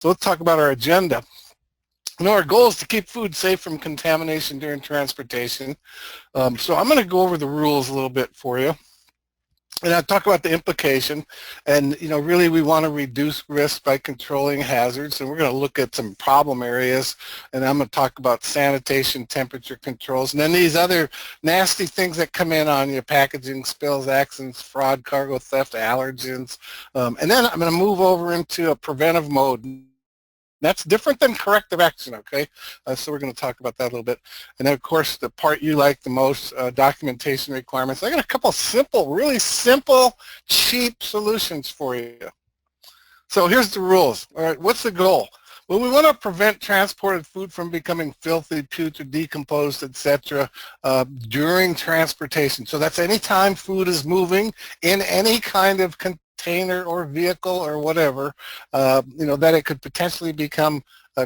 So let's talk about our agenda. Our goal is to keep food safe from contamination during transportation. So I'm going to go over the rules a little bit for you. And I'll talk about the implication, and really we want to reduce risk by controlling hazards, and we're going to look at some problem areas, and I'm going to talk about sanitation, temperature controls, and then these other nasty things that come in on your packaging, spills, accidents, fraud, cargo theft, allergens, and then I'm going to move over into a preventive mode. That's different than corrective action, okay? So we're going to talk about that a little bit. And then, of course, the part you like the most, documentation requirements. I got a couple simple, really simple, cheap solutions for you. So here's the rules. All right, what's the goal? Well, we want to prevent transported food from becoming filthy, putrid, decomposed, etc. During transportation. So that's any time food is moving in any kind of container or vehicle or whatever, that it could potentially become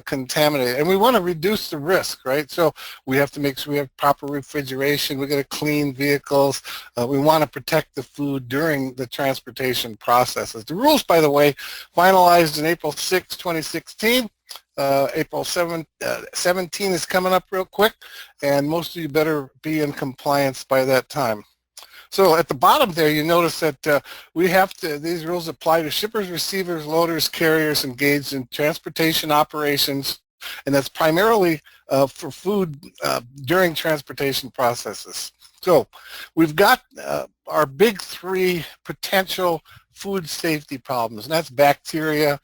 contaminated. And we want to reduce the risk, right? So we have to make sure we have proper refrigeration. We're going to clean vehicles. We want to protect the food during the transportation processes. The rules, by the way, finalized in April 6, 2016. April 17 is coming up real quick, and most of you better be in compliance by that time. So at the bottom there, you notice that these rules apply to shippers, receivers, loaders, carriers engaged in transportation operations, and that's primarily for food during transportation processes. So we've got our big three potential food safety problems, and that's bacteria,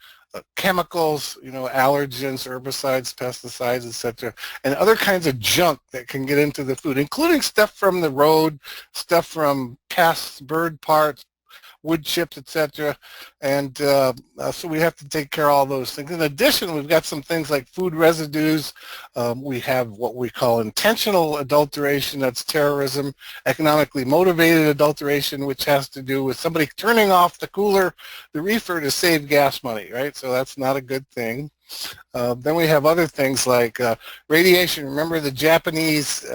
chemicals, allergens, herbicides, pesticides, etc., and other kinds of junk that can get into the food, including stuff from the road, stuff from casts, bird parts, wood chips, etc. And so we have to take care of all those things. In addition, we've got some things like food residues. We have what we call intentional adulteration, that's terrorism, economically motivated adulteration, which has to do with somebody turning off the cooler, the reefer, to save gas money, right? So that's not a good thing. Then we have other things like radiation. Remember the Japanese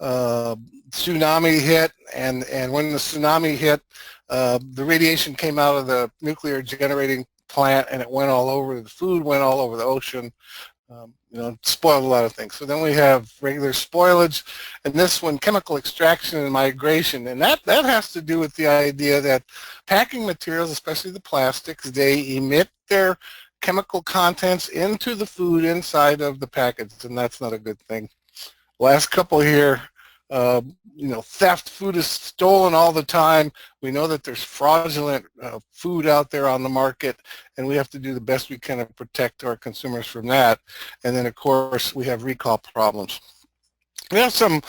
tsunami hit, and when the tsunami hit, the radiation came out of the nuclear generating plant, and it went all over the food, went all over the ocean, spoiled a lot of things. So then we have regular spoilage, and this one, chemical extraction and migration, and that has to do with the idea that packing materials, especially the plastics, they emit their chemical contents into the food inside of the package, and that's not a good thing. Last couple here. Theft, food is stolen all the time. We know that there's fraudulent food out there on the market, and we have to do the best we can to protect our consumers from that. And then, of course, we have recall problems. We have some